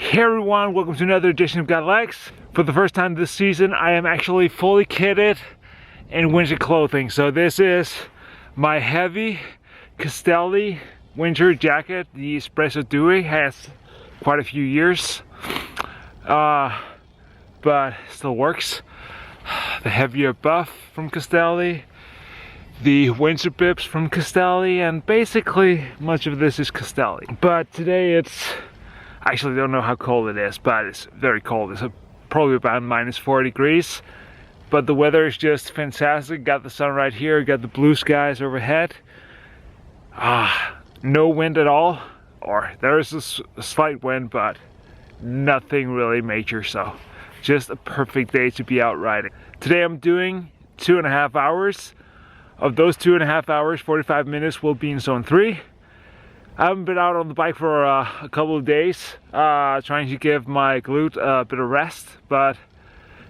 Hey everyone, welcome to another edition of Gotlegs. For the first time this season, I am actually fully kitted in winter clothing. So this is my heavy Castelli winter jacket. The Espresso Dewy has quite a few years, but still works. The heavier buff from Castelli, the winter bibs from Castelli, and basically much of this is Castelli. But today I actually don't know how cold it is, but it's very cold. It's probably about -4 degrees. But the weather is just fantastic. Got the sun right here, got the blue skies overhead. No wind at all, or there is a slight wind, but nothing really major, so just a perfect day to be out riding. Today I'm doing 2.5 hours. Of those 2.5 hours, 45 minutes will be in zone 3. I haven't been out on the bike for a couple of days, trying to give my glute a bit of rest, but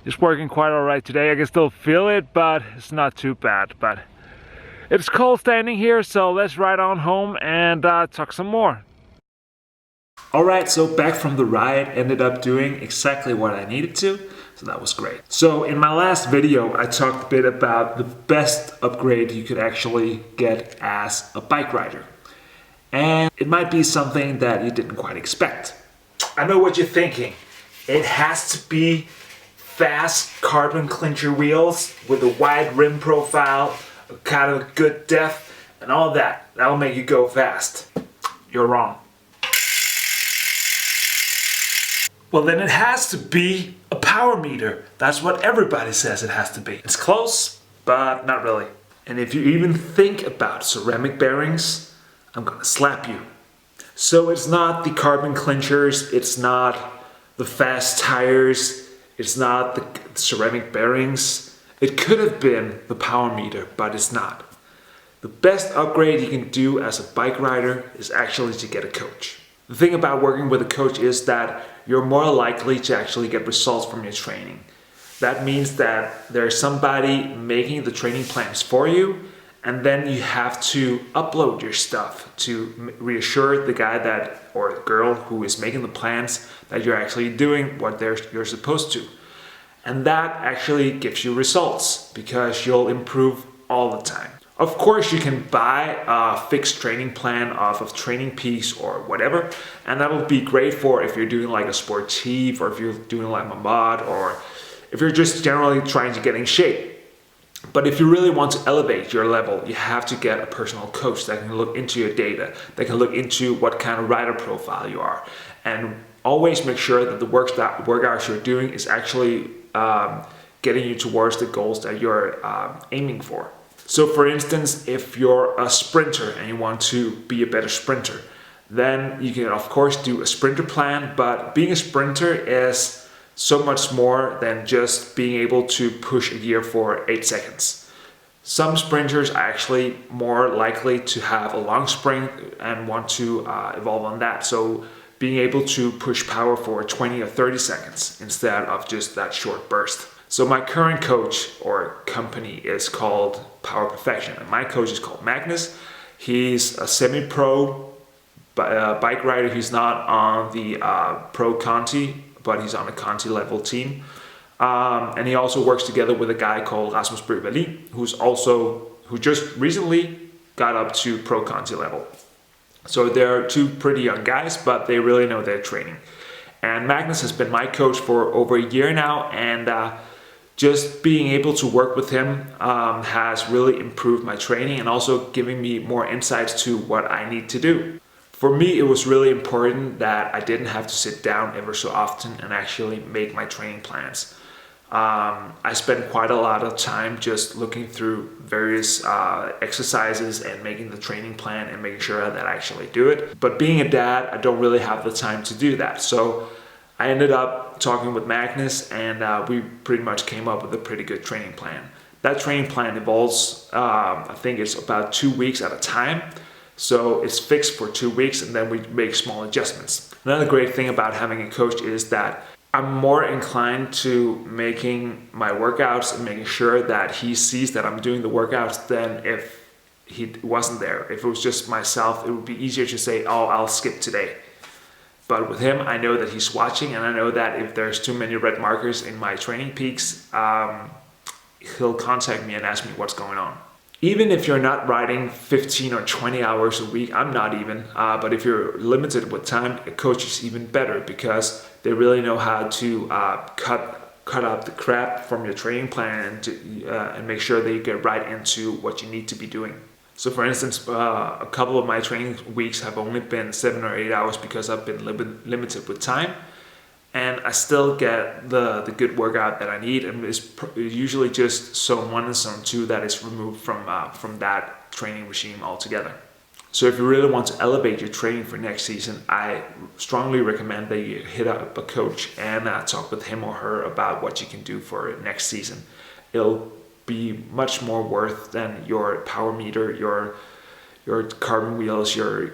it's working quite alright today. I can still feel it, but it's not too bad. But it's cold standing here, so let's ride on home and talk some more. Alright, so back from the ride, ended up doing exactly what I needed to, so that was great. So in my last video, I talked a bit about the best upgrade you could actually get as a bike rider. And it might be something that you didn't quite expect. I know what you're thinking. It has to be fast carbon clincher wheels with a wide rim profile, a kind of good depth, and all that. That'll make you go fast. You're wrong. Well, then it has to be a power meter. That's what everybody says it has to be. It's close, but not really. And if you even think about ceramic bearings, I'm gonna slap you. So it's not the carbon clinchers, it's not the fast tires, it's not the ceramic bearings. It could have been the power meter, but it's not. The best upgrade you can do as a bike rider is actually to get a coach. The thing about working with a coach is that you're more likely to actually get results from your training. That means that there's somebody making the training plans for you, and then you have to upload your stuff to reassure the guy that or the girl who is making the plans that you're actually doing what you're supposed to. And that actually gives you results because you'll improve all the time. Of course, you can buy a fixed training plan off of Training Peaks or whatever, and that'll be great for if you're doing like a sportive, or if you're doing like a mod, or if you're just generally trying to get in shape. But if you really want to elevate your level, you have to get a personal coach that can look into your data, that can look into what kind of rider profile you are, and always make sure that the workouts you're doing is actually getting you towards the goals that you're aiming for. So for instance, if you're a sprinter and you want to be a better sprinter, then you can of course do a sprinter plan, but being a sprinter is so much more than just being able to push a gear for 8 seconds. Some sprinters are actually more likely to have a long sprint and want to evolve on that. So being able to push power for 20 or 30 seconds instead of just that short burst. So my current coach or company is called Power Perfection, and my coach is called Magnus. He's a semi-pro bike rider. He's not on the pro Conti, but he's on a Conti level team. And he also works together with a guy called Rasmus Bervelin, who just recently got up to pro Conti level. So they're two pretty young guys, but they really know their training. And Magnus has been my coach for over a year now, and just being able to work with him has really improved my training and also giving me more insights to what I need to do. For me, it was really important that I didn't have to sit down ever so often and actually make my training plans. I spent quite a lot of time just looking through various exercises and making the training plan and making sure that I actually do it. But being a dad, I don't really have the time to do that. So I ended up talking with Magnus, and we pretty much came up with a pretty good training plan. That training plan involves, I think it's about 2 weeks at a time. So it's fixed for 2 weeks, and then we make small adjustments. Another great thing about having a coach is that I'm more inclined to making my workouts and making sure that he sees that I'm doing the workouts than if he wasn't there. If it was just myself, it would be easier to say, oh, I'll skip today. But with him, I know that he's watching, and I know that if there's too many red markers in my training peaks, he'll contact me and ask me what's going on. Even if you're not riding 15 or 20 hours a week, I'm not even, but if you're limited with time, a coach is even better because they really know how to cut out the crap from your training plan and make sure that you get right into what you need to be doing. So for instance, a couple of my training weeks have only been 7 or 8 hours because I've been limited with time, and I still get the good workout that I need, and it's usually just zone 1 and zone 2 that is removed from that training regime altogether. So if you really want to elevate your training for next season, I strongly recommend that you hit up a coach and talk with him or her about what you can do for next season. It'll be much more worth than your power meter, your carbon wheels, your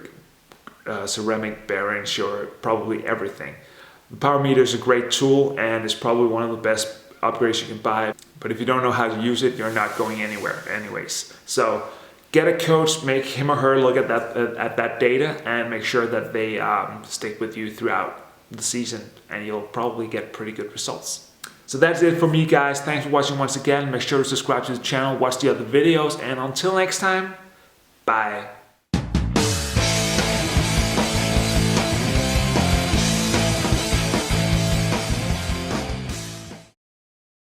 ceramic bearings, your probably everything. The power meter is a great tool and it's probably one of the best upgrades you can buy. But if you don't know how to use it, you're not going anywhere anyways. So get a coach, make him or her look at that data and make sure that they stick with you throughout the season, and you'll probably get pretty good results. So that's it for me, guys. Thanks for watching once again. Make sure to subscribe to the channel, watch the other videos, and until next time, bye.